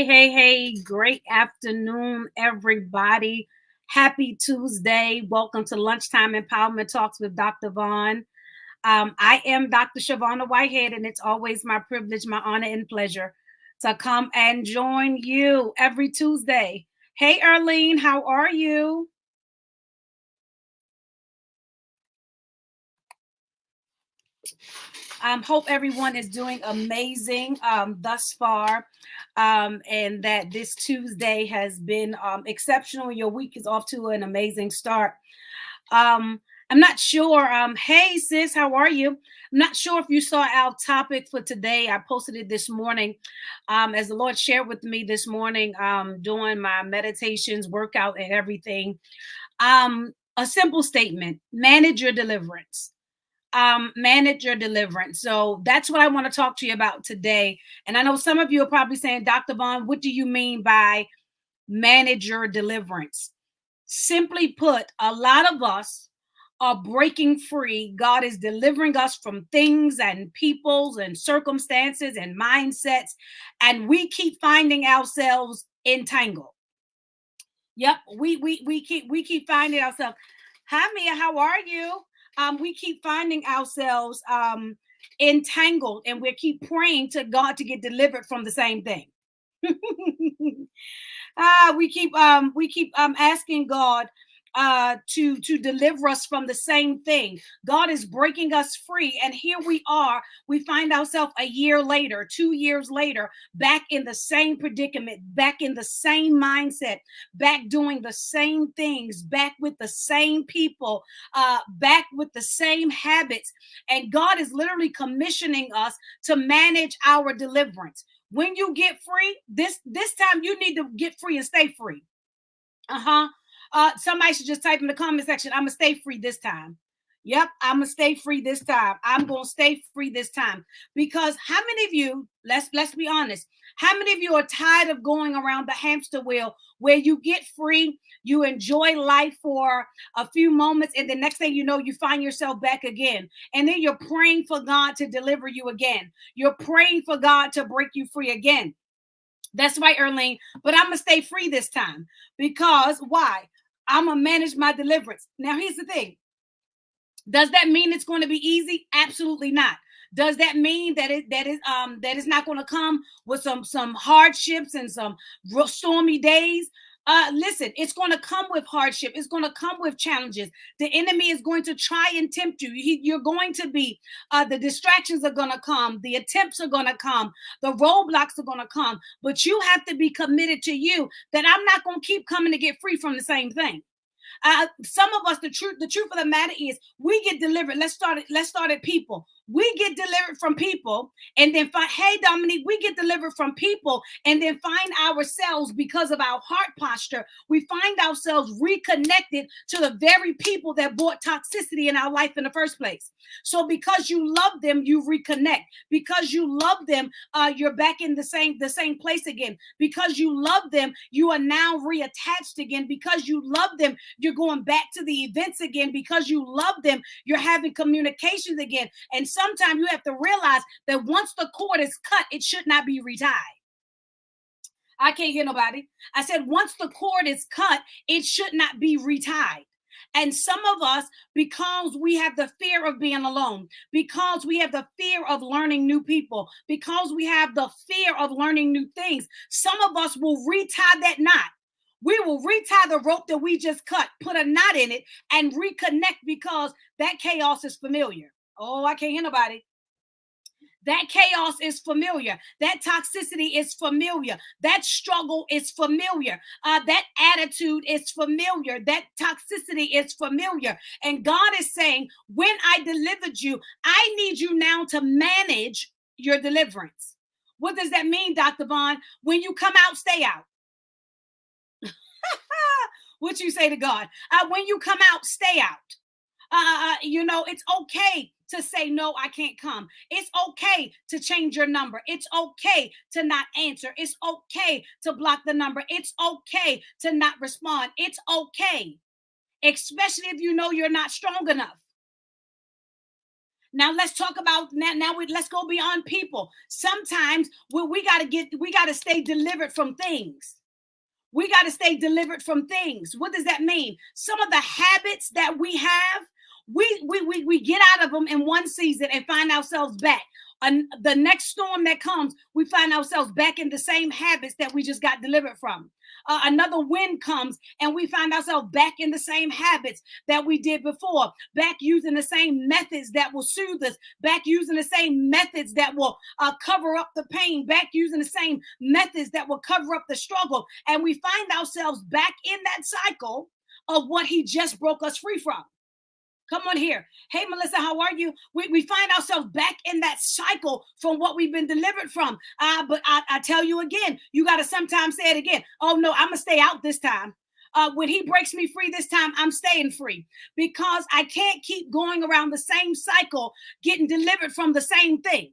Hey. Great afternoon, everybody. Happy Tuesday. Welcome to Lunchtime Empowerment Talks with Dr. Vaughn. I am Dr. Shavonna Whitehead, and it's always my privilege, my honor, and pleasure to come and join you every Tuesday. Hey, Erlene, how are you? Hope everyone is doing amazing thus far, and that this Tuesday has been exceptional. Your week is off to an amazing start. I'm not sure. Hey, sis, how are you? I'm not sure if you saw our topic for today. I posted it this morning, as the Lord shared with me this morning, doing my meditations, workout, and everything. A simple statement: manage your deliverance. Manage your deliverance. So that's what I want to talk to you about today. And I know some of you are probably saying, Dr. Vaughn, what do you mean by manage your deliverance? Simply put, a lot of us are breaking free. God is delivering us from things and peoples and circumstances and mindsets, and we keep finding ourselves entangled. Yep, we keep finding ourselves. Hi, Mia, how are you? We keep finding ourselves entangled, and we keep praying to God to get delivered from the same thing. We keep asking God to deliver us from the same thing. God is breaking us free, and here we are. We find ourselves a year later, 2 years later, back in the same predicament, back in the same mindset, back doing the same things, back with the same people, back with the same habits. And God is literally commissioning us to manage our deliverance. When you get free, this time you need to get free and stay free. Uh-huh. Somebody should just type in the comment section, I'm gonna stay free this time. Yep, I'm gonna stay free this time. I'm gonna stay free this time. Because how many of you, let's be honest, how many of you are tired of going around the hamster wheel where you get free, you enjoy life for a few moments, and the next thing you know, you find yourself back again. And then you're praying for God to deliver you again. You're praying for God to break you free again. That's right, Erlene. But I'm gonna stay free this time. Because why? I'm gonna manage my deliverance. Now, here's the thing. Does that mean it's going to be easy? Absolutely not. Does that mean that is not going to come with some hardships and some stormy days? Listen, it's going to come with hardship. It's going to come with challenges. The enemy is going to try and tempt you. You're going to be, the distractions are going to come. The attempts are going to come. The roadblocks are going to come. But you have to be committed to you that I'm not going to keep coming to get free from the same thing. Some of us, the truth of the matter is, we get delivered. Let's start at people. We get delivered from people, and then find, hey, Dominique, we get delivered from people, and then find ourselves, because of our heart posture, we find ourselves reconnected to the very people that brought toxicity in our life in the first place. So because you love them, you reconnect. Because you love them, you're back in the same place again. Because you love them, you are now reattached again. Because you love them, you're going back to the events again. Because you love them, you're having communications again. And sometimes you have to realize that once the cord is cut, it should not be retied. I can't hear nobody. I said, once the cord is cut, it should not be retied. And some of us, because we have the fear of being alone, because we have the fear of learning new people, because we have the fear of learning new things, some of us will retie that knot. We will retie the rope that we just cut, put a knot in it, and reconnect, because that chaos is familiar. Oh, I can't hear nobody. That chaos is familiar. That toxicity is familiar. That struggle is familiar. That attitude is familiar. That toxicity is familiar. And God is saying, when I delivered you, I need you now to manage your deliverance. What does that mean, Dr. Vaughn? When you come out, stay out. What you say to God? When you come out, stay out. It's okay to say, no, I can't come. It's okay to change your number. It's okay to not answer. It's okay to block the number. It's okay to not respond. It's okay, especially if you know you're not strong enough. Now let's talk about let's go beyond people. Sometimes we got to stay delivered from things. We got to stay delivered from things. What does that mean? Some of the habits that we have, we get out of them in one season and find ourselves back. And the next storm that comes, we find ourselves back in the same habits that we just got delivered from. Another wind comes and we find ourselves back in the same habits that we did before, back using the same methods that will soothe us, back using the same methods that will cover up the pain, back using the same methods that will cover up the struggle. And we find ourselves back in that cycle of what he just broke us free from. Come on here. Hey, Melissa, how are you? We find ourselves back in that cycle from what we've been delivered from. But I tell you again, you got to sometimes say it again. Oh, no, I'm going to stay out this time. When he breaks me free this time, I'm staying free, because I can't keep going around the same cycle, getting delivered from the same thing.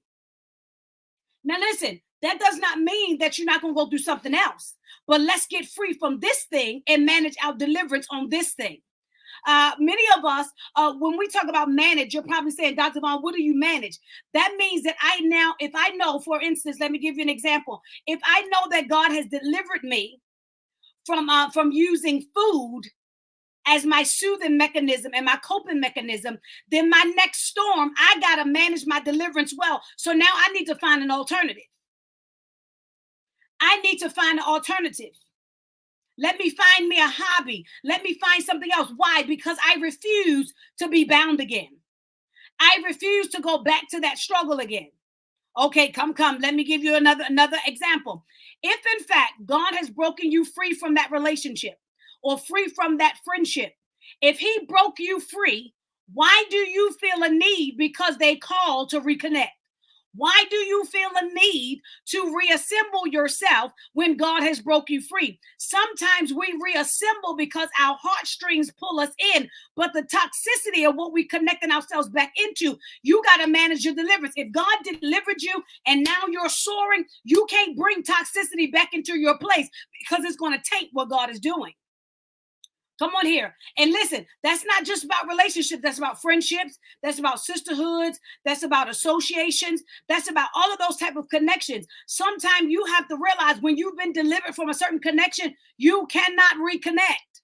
Now, listen, that does not mean that you're not going to go through something else. But let's get free from this thing and manage our deliverance on this thing. Many of us, when we talk about manage, you're probably saying, Dr. Vaughn, what do you manage? That means that if I know, for instance, let me give you an example. If I know that God has delivered me from using food as my soothing mechanism and my coping mechanism, then my next storm, I got to manage my deliverance well. So now I need to find an alternative. I need to find an alternative. Let me find me a hobby. Let me find something else. Why? Because I refuse to be bound again. I refuse to go back to that struggle again. Okay, come. Let me give you another example. If in fact God has broken you free from that relationship or free from that friendship, if he broke you free, why do you feel a need because they call to reconnect? Why do you feel a need to reassemble yourself when God has broke you free? Sometimes we reassemble because our heartstrings pull us in, but the toxicity of what we connecting ourselves back into, you got to manage your deliverance. If God delivered you and now you're soaring, you can't bring toxicity back into your place, because it's going to taint what God is doing. Come on here. And listen, that's not just about relationships. That's about friendships. That's about sisterhoods. That's about associations. That's about all of those type of connections. Sometimes you have to realize when you've been delivered from a certain connection, you cannot reconnect.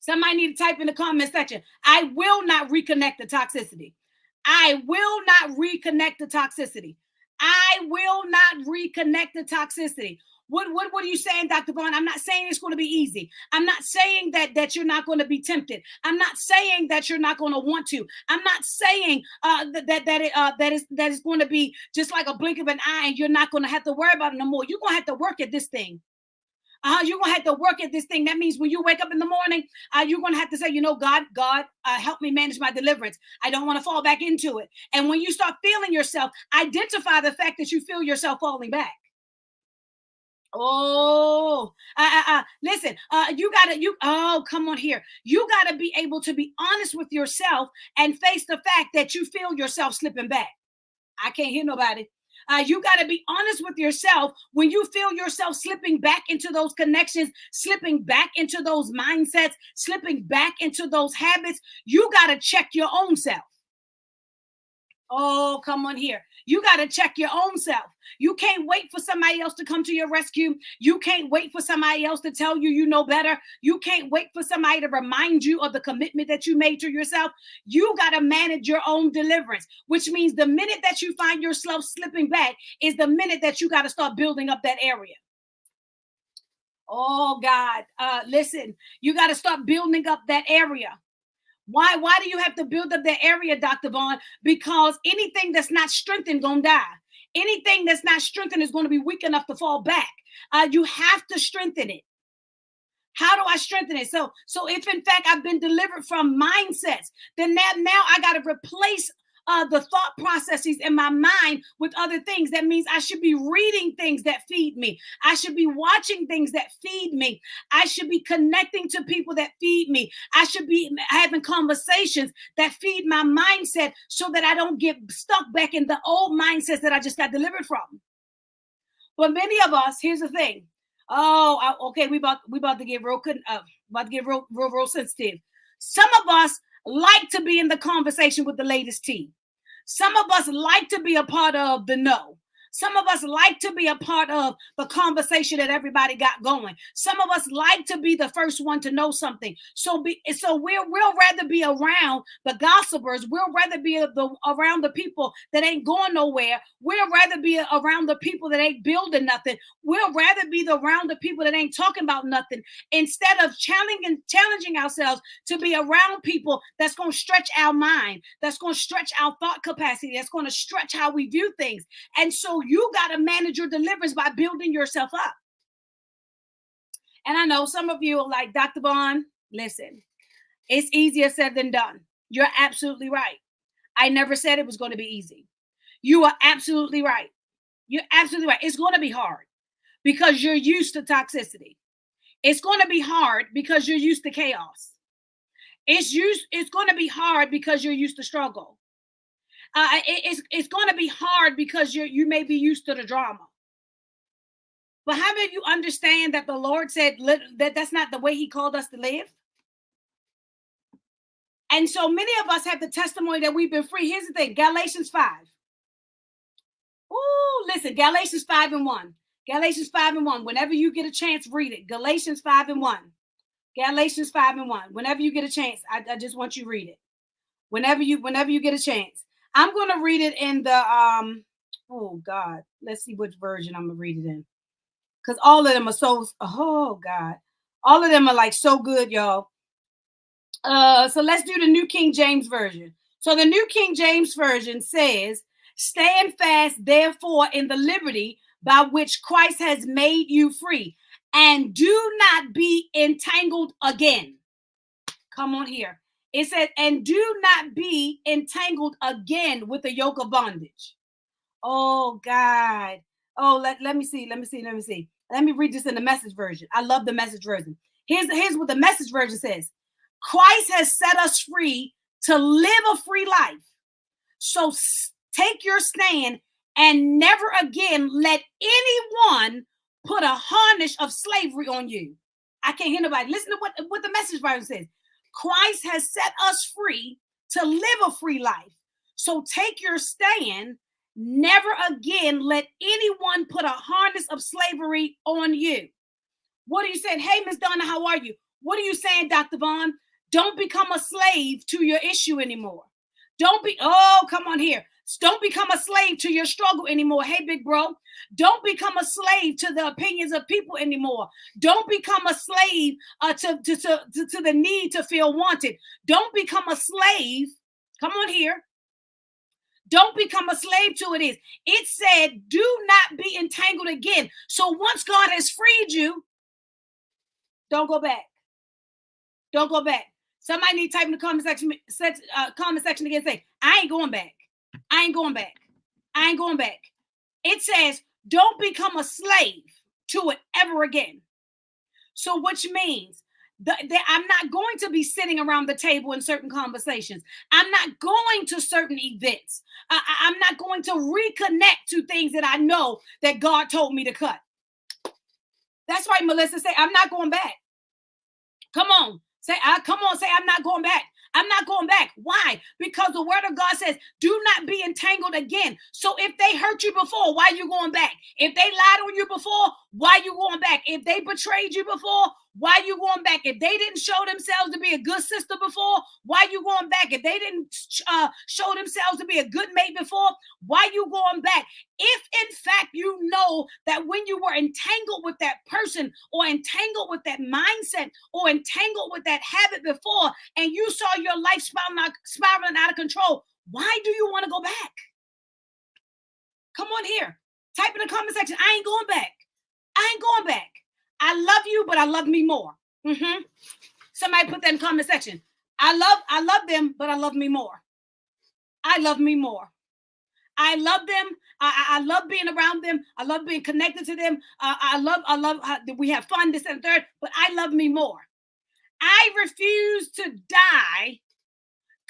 Somebody need to type in the comment section, I will not reconnect the toxicity. I will not reconnect the toxicity. I will not reconnect the toxicity. What are you saying, Dr. Vaughn? I'm not saying it's going to be easy. I'm not saying that you're not going to be tempted. I'm not saying that you're not going to want to. I'm not saying that is going to be just like a blink of an eye and you're not going to have to worry about it no more. You're going to have to work at this thing. You're going to have to work at this thing. That means when you wake up in the morning, you're going to have to say, God, help me manage my deliverance. I don't want to fall back into it. And when you start feeling yourself, identify the fact that you feel yourself falling back. Oh, listen, come on here. You got to be able to be honest with yourself and face the fact that you feel yourself slipping back. I can't hear nobody. You got to be honest with yourself when you feel yourself slipping back into those connections, slipping back into those mindsets, slipping back into those habits. You got to check your own self. Oh, come on here. You got to check your own self. You can't wait for somebody else to come to your rescue. You can't wait for somebody else to tell you you know better. You can't wait for somebody to remind you of the commitment that you made to yourself. You got to manage your own deliverance, which means the minute that you find yourself slipping back is the minute that you got to start building up that area. Oh, God. Listen, you got to start building up that area. Why do you have to build up that area, Dr. Vaughn? Because anything that's not strengthened gonna die. Anything that's not strengthened is going to be weak enough to fall back. You have to strengthen it. How do I strengthen it? So if in fact I've been delivered from mindsets, then now I got to replace the thought processes in my mind with other things. That means I should be reading things that feed me. I should be watching things that feed me. I should be connecting to people that feed me. I should be having conversations that feed my mindset so that I don't get stuck back in the old mindsets that I just got delivered from. But many of us, here's the thing. Okay, we about to get real sensitive. Some of us like to be in the conversation with the latest tea. Some of us like to be a part of the know. Some of us like to be a part of the conversation that everybody got going. Some of us like to be the first one to know something. So we'll rather be around the gossipers. We'll rather be around the people that ain't going nowhere. We'll rather be around the people that ain't building nothing. We'll rather be around the people that ain't talking about nothing, instead of challenging ourselves to be around people that's going to stretch our mind, that's going to stretch our thought capacity, that's going to stretch how we view things. And so you got to manage your deliverance by building yourself up. And I know some of you are like, Dr. Vaughn, listen, it's easier said than done. You're absolutely right. I never said it was going to be easy. You are absolutely right. You're absolutely right. It's going to be hard because you're used to toxicity. It's going to be hard because you're used to chaos. It's going to be hard because you're used to struggle. It's going to be hard because you may be used to the drama. But how many of you understand that the Lord said that that's not the way he called us to live? And so many of us have the testimony that we've been free. Here's the thing, Galatians 5. Oh, listen, Galatians 5:1. Galatians 5:1. Whenever you get a chance, read it. Galatians 5:1. Galatians 5:1. Whenever you get a chance, I just want you to read it. Whenever you get a chance. I'm going to read it in the oh God. Let's see which version I'm going to read it in. Because all of them are so, oh God. All of them are like so good, y'all. So let's do the New King James Version. So the New King James Version says, stand fast, therefore, in the liberty by which Christ has made you free, and do not be entangled again. Come on here. It said, and do not be entangled again with the yoke of bondage. Oh, God. Oh, let me see. Let me read this in the Message version. I love the Message version. Here's what the Message version says. Christ has set us free to live a free life. So take your stand and never again let anyone put a harness of slavery on you. I can't hear nobody. Listen to what the Message version says. Christ has set us free to live a free life. So take your stand. Never again let anyone put a harness of slavery on you. What are you saying? Hey, Miss Donna, how are you? What are you saying, Dr. Vaughn? Don't become a slave to your issue anymore. Come on here. Don't become a slave to your struggle anymore. Hey, big bro. Don't become a slave to the opinions of people anymore. Don't become a slave to the need to feel wanted. Don't become a slave. Come on here. Don't become a slave to it. It said, do not be entangled again. So once God has freed you, don't go back. Don't go back. Somebody need to type in the comment section again. Say, I ain't going back. I ain't going back. I ain't going back. It says, don't become a slave to it ever again. So which means that I'm not going to be sitting around the table in certain conversations. I'm not going to certain events. I'm not going to reconnect to things that I know that God told me to cut. That's right, Melissa. Say, I'm not going back. Come on. Say, I'm not going back. I'm not going back. Why? Because the word of God says, do not be entangled again. So if they hurt you before, why are you going back? If they lied on you before, why are you going back? If they betrayed you before, why are you going back? If they didn't show themselves to be a good sister before, why are you going back? If they didn't show themselves to be a good mate before, why are you going back? If in fact you know that when you were entangled with that person or entangled with that mindset or entangled with that habit before and you saw your life spiraling out of control, why do you want to go back? Come on here. Type in the comment section. I ain't going back. I ain't going back. I love you, but I love me more. Somebody put that in the comment section. I love them, but I love me more. I love me more. I love them. I love being around them. I love being connected to them. I love how we have fun, this and third, but I love me more. I refuse to die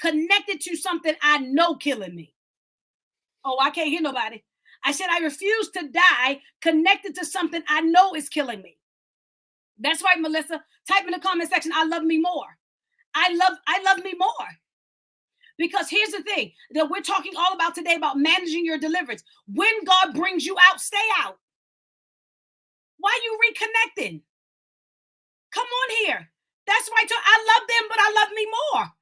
connected to something I know killing me. Oh, I can't hear nobody. I said, I refuse to die connected to something I know is killing me. That's right, Melissa. Type in the comment section, I love me more. I love me more. Because here's the thing that we're talking all about today about managing your deliverance. When God brings you out, stay out. Why are you reconnecting? Come on here. That's right. I love them, but I love me more.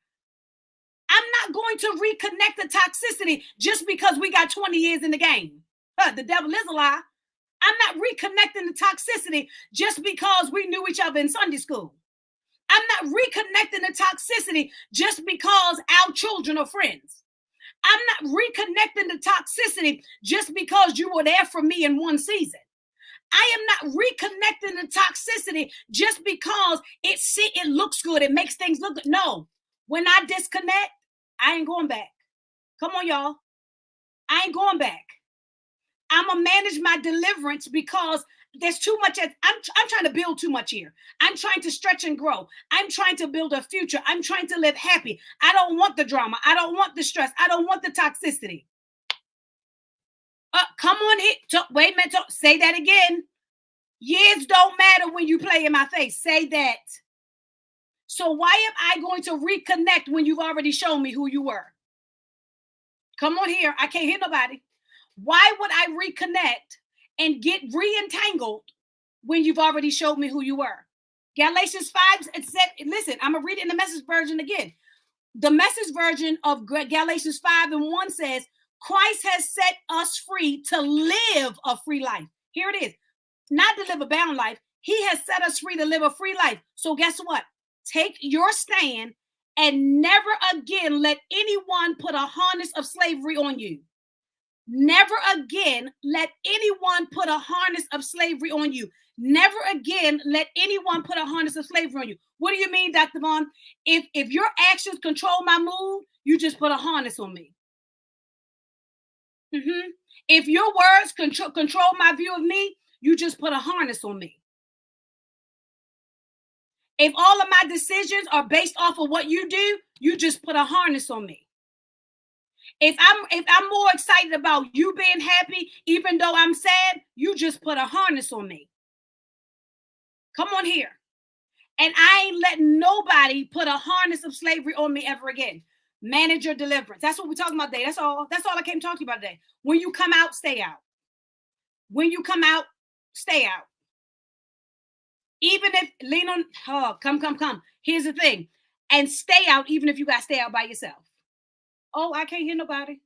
I'm not going to reconnect the toxicity just because we got 20 years in the game. The devil is a lie. I'm not reconnecting the toxicity just because we knew each other in Sunday school. I'm not reconnecting the toxicity just because our children are friends. I'm not reconnecting the toxicity just because you were there for me in one season. I am not reconnecting the toxicity just because it looks good. It makes things look good. No, when I disconnect, I ain't going back. Come on, y'all. I ain't going back. I'm going to manage my deliverance because there's too much. I'm trying to build too much here. I'm trying to stretch and grow. I'm trying to build a future. I'm trying to live happy. I don't want the drama. I don't want the stress. I don't want the toxicity. Come on here. Wait a minute. Say that again. Years don't matter when you play in my face. Say that. So why am I going to reconnect when you've already shown me who you were? Come on here. I can't hear nobody. Why would I reconnect and get re-entangled when you've already showed me who you were? Galatians 5, it said, listen, I'm going to read it in the Message version again. The Message version of Galatians 5:1 says, Christ has set us free to live a free life. Here it is. Not to live a bound life. He has set us free to live a free life. So guess what? Take your stand and never again let anyone put a harness of slavery on you. Never again let anyone put a harness of slavery on you. Never again let anyone put a harness of slavery on you. What do you mean, Dr. Vaughn? If your actions control my mood, you just put a harness on me. If your words control my view of me, you just put a harness on me. If all of my decisions are based off of what you do, you just put a harness on me. If I'm more excited about you being happy, even though I'm sad, you just put a harness on me. Come on here. And I ain't letting nobody put a harness of slavery on me ever again. Manage your deliverance. That's what we're talking about today. That's all I came to talk to you about today. When you come out, stay out. When you come out, stay out. Even if lean on, come. Here's the thing. And stay out even if you got to stay out by yourself. Oh, I can't hear nobody.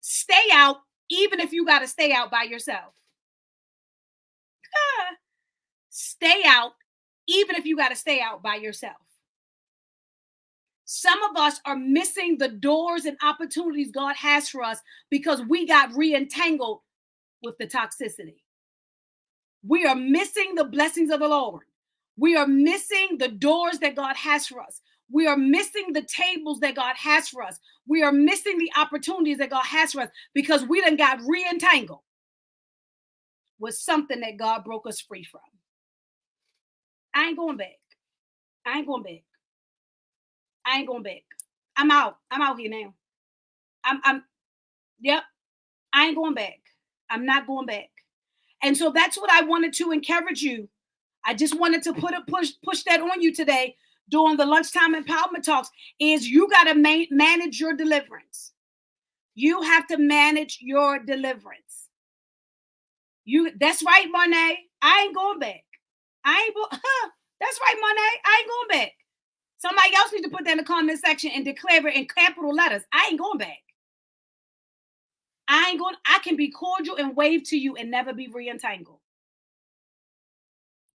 Stay out even if you got to stay out by yourself. Stay out even if you got to stay out by yourself. Some of us are missing the doors and opportunities God has for us because we got re-entangled with the toxicity. We are missing the blessings of the Lord. We are missing the doors that God has for us. We are missing the tables that God has for us. We are missing the opportunities that God has for us because we done got re-entangled with something that God broke us free from. I ain't going back. I ain't going back. I ain't going back. I'm out. I'm out here now. Yep. I ain't going back. I'm not going back. And so that's what I wanted to encourage you. I just wanted to push that on you today during the Lunchtime Empowerment Talks is you got to manage your deliverance. You have to manage your deliverance. That's right, Monet. I ain't going back. That's right, Monet. I ain't going back. Somebody else needs to put that in the comment section and declare it in capital letters. I ain't going back. I can be cordial and wave to you and never be re-entangled.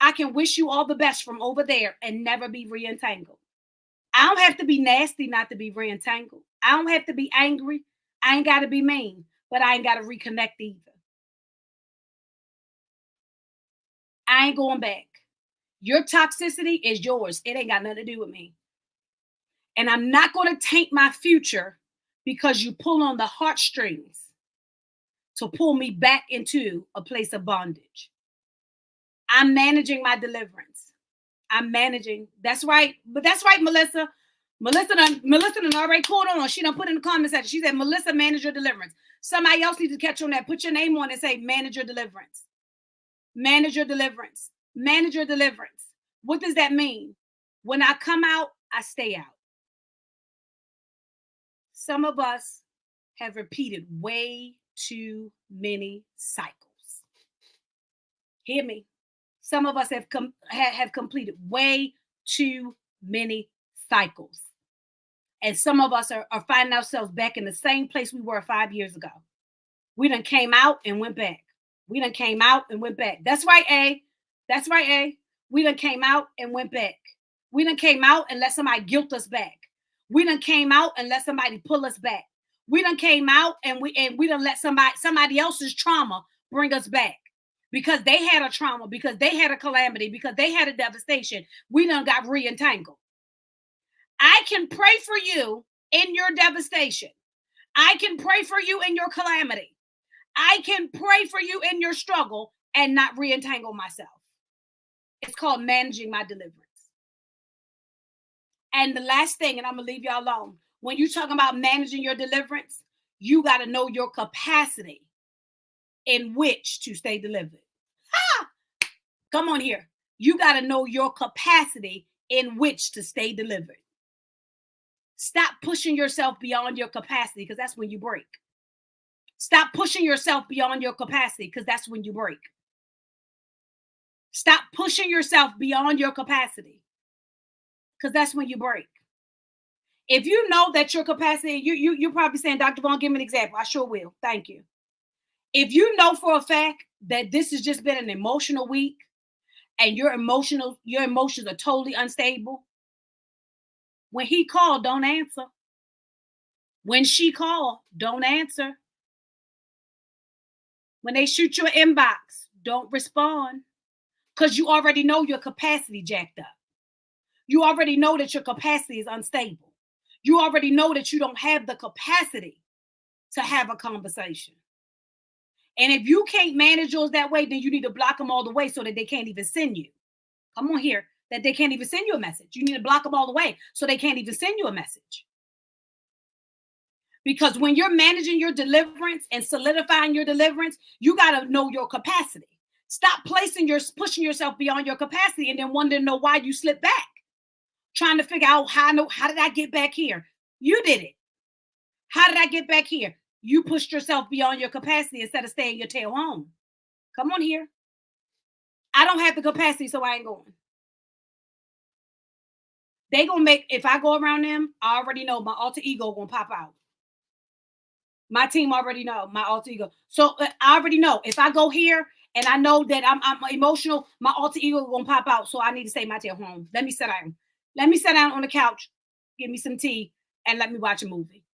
I can wish you all the best from over there and never be re-entangled. I don't have to be nasty not to be re-entangled. I don't have to be angry. I ain't got to be mean, but I ain't got to reconnect either. I ain't going back. Your toxicity is yours. It ain't got nothing to do with me. And I'm not going to taint my future because you pull on the heartstrings to pull me back into a place of bondage. I'm managing my deliverance. I'm managing. That's right. But that's right, Melissa. Melissa done already called on. She done put in the comment section. She said, Melissa, manage your deliverance. Somebody else needs to catch on that. Put your name on and say, manage your deliverance. Manage your deliverance. Manage your deliverance. What does that mean? When I come out, I stay out. Some of us have repeated way too many cycles. Hear me. Some of us have completed way too many cycles. And some of us are finding ourselves back in the same place we were 5 years ago. We done came out and went back. We done came out and went back. That's right, A. That's right, A. We done came out and went back. We done came out and let somebody guilt us back. We done came out and let somebody pull us back. We done came out and we done let somebody else's trauma bring us back. Because they had a trauma, because they had a calamity, because they had a devastation. We done got re-entangled. I can pray for you in your devastation. I can pray for you in your calamity. I can pray for you in your struggle and not re-entangle myself. It's called managing my deliverance. And the last thing, and I'm going to leave y'all alone. When you're talking about managing your deliverance, you got to know your capacity in which to stay delivered. Come on here. You got to know your capacity in which to stay delivered. Stop pushing yourself beyond your capacity, because that's when you break. Stop pushing yourself beyond your capacity, because that's when you break. Stop pushing yourself beyond your capacity, because that's when you break. If you know that your capacity, you're probably saying, Dr. Vaughn, give me an example. I sure will. Thank you. If you know for a fact that this has just been an emotional week and your emotions are totally unstable, when he called, don't answer. When she called, don't answer. When they shoot your inbox, don't respond, because you already know your capacity jacked up. You already know that your capacity is unstable. You already know that you don't have the capacity to have a conversation. And if you can't manage yours that way, then you need to block them all the way so that they can't even send you. Come on here, that they can't even send you a message. You need to block them all the way so they can't even send you a message. Because when you're managing your deliverance and solidifying your deliverance, you got to know your capacity. Stop pushing yourself beyond your capacity and then wondering why you slip back. Trying to figure out how did I get back here? You did it. How did I get back here? You pushed yourself beyond your capacity instead of staying your tail home. Come on here. I don't have the capacity, so I ain't going. They gonna if I go around them, I already know my alter ego gonna pop out. My team already know my alter ego. So I already know if I go here and I know that I'm emotional, my alter ego gonna pop out. So I need to stay my tail home. Let me sit down. Let me sit down on the couch, give me some tea, and let me watch a movie.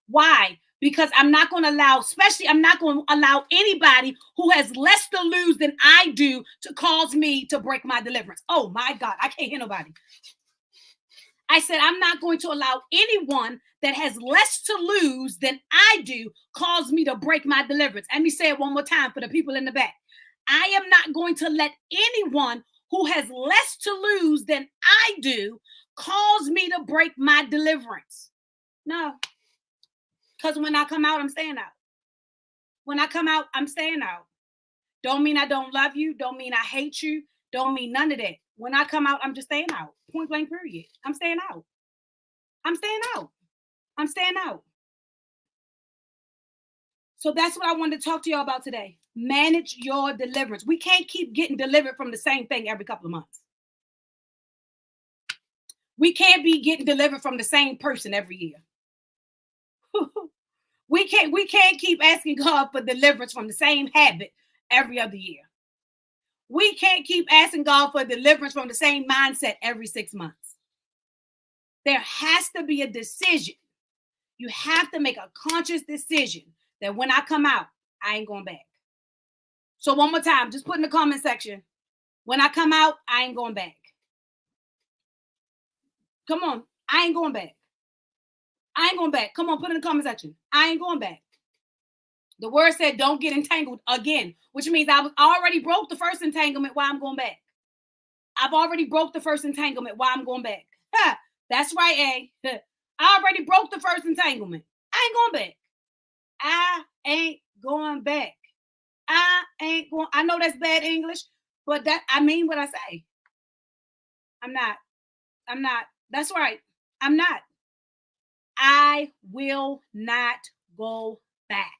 Why? Because I'm not going to allow anybody who has less to lose than I do to cause me to break my deliverance. Oh my God, I can't hear nobody. I said, I'm not going to allow anyone that has less to lose than I do cause me to break my deliverance. Let me say it one more time for the people in the back. I am not going to let anyone who has less to lose than I do cause me to break my deliverance. No. Because when I come out, I'm staying out. When I come out, I'm staying out. Don't mean I don't love you. Don't mean I hate you. Don't mean none of that. When I come out, I'm just staying out. Point blank period. I'm staying out. I'm staying out. I'm staying out. So that's what I wanted to talk to y'all about today. Manage your deliverance. We can't keep getting delivered from the same thing every couple of months. We can't be getting delivered from the same person every year. We can't keep asking God for deliverance from the same habit every other year. We can't keep asking God for deliverance from the same mindset every 6 months. There has to be a decision. You have to make a conscious decision that when I come out, I ain't going back. So one more time, just put in the comment section. When I come out, I ain't going back. Come on, I ain't going back. I ain't going back. Come on, put in the comment section. I ain't going back. The word said, don't get entangled again, which means I already broke the first entanglement. Why I'm going back? I've already broke the first entanglement. Why I'm going back? That's right, A. I already broke the first entanglement. I ain't going back. I ain't going back. I ain't going. I know that's bad English, but I mean what I say. I'm not. That's right. I'm not. I will not go back.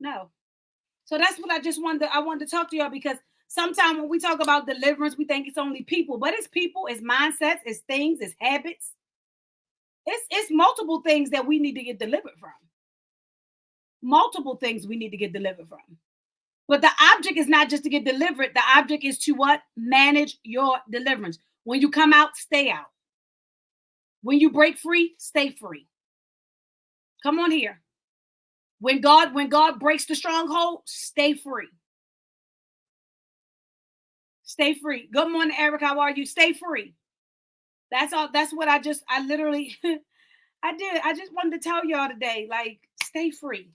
No. So that's what I wanted to talk to y'all, because sometimes when we talk about deliverance, we think it's only people, but it's people, it's mindsets, it's things, it's habits. It's multiple things that we need to get delivered from. Multiple things we need to get delivered from. But the object is not just to get delivered. The object is to what? Manage your deliverance. When you come out, stay out. When you break free, stay free. Come on here. When God breaks the stronghold, stay free. Stay free. Good morning, Eric. How are you? Stay free. That's all. That's what I literally I did. I just wanted to tell y'all today, like, stay free.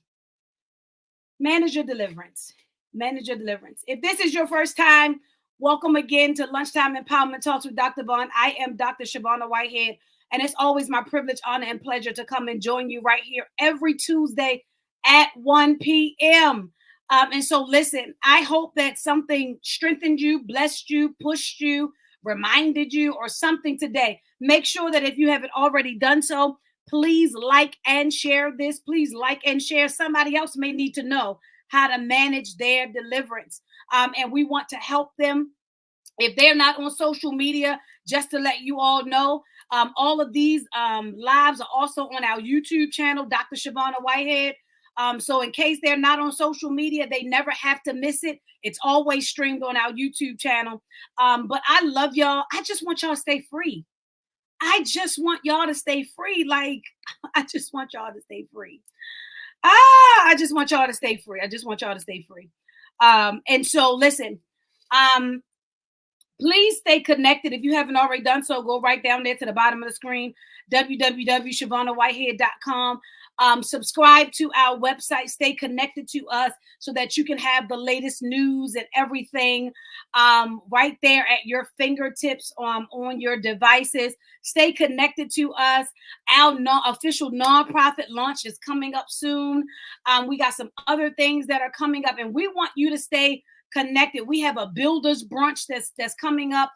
Manage your deliverance. Manage your deliverance. If this is your first time, welcome again to Lunchtime Empowerment Talks with Dr. Vaughn. I am Dr. Shavonna Whitehead, and it's always my privilege, honor, and pleasure to come and join you right here every Tuesday at 1 p.m. And so listen, I hope that something strengthened you, blessed you, pushed you, reminded you, or something today. Make sure that if you haven't already done so, please like and share this. Please like and share. Somebody else may need to know how to manage their deliverance. And we want to help them. If they're not on social media, just to let you all know, all of these lives are also on our YouTube channel, Dr. Shavonna Whitehead. So in case they're not on social media, they never have to miss it. It's always streamed on our YouTube channel. But I love y'all. I just want y'all to stay free. I just want y'all to stay free. Like, I just want y'all to stay free. I just want y'all to stay free. I just want y'all to stay free. And so listen, please stay connected. If you haven't already done so, go right down there to the bottom of the screen, www.shavonnawhitehead.com. Subscribe to our website. Stay connected to us so that you can have the latest news and everything right there at your fingertips on your devices. Stay connected to us. Our official nonprofit launch is coming up soon. We got some other things that are coming up, and we want you to stay connected. We have a builders brunch that's coming up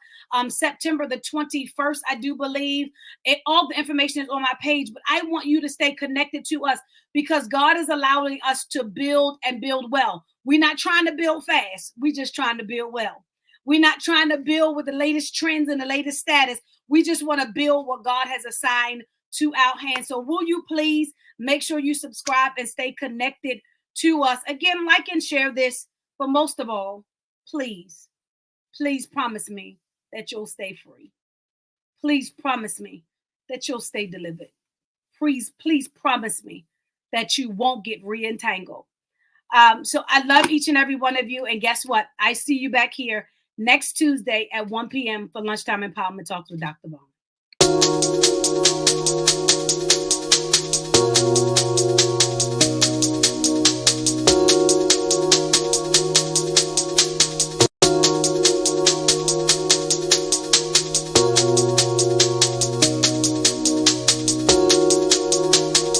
September the 21st, I do believe. All the information is on my page, but I want you to stay connected to us because God is allowing us to build and build well. We're not trying to build fast. We're just trying to build well. We're not trying to build with the latest trends and the latest status. We just want to build what God has assigned to our hands. So will you please make sure you subscribe and stay connected to us? Again, like and share this. But most of all, please promise me that you'll stay free. Please promise me that you'll stay delivered. Please promise me that you won't get re-entangled. So I love each and every one of you. And guess what? I see you back here next Tuesday at 1 p.m. for Lunchtime Empowerment Talks with Dr. Vaughn.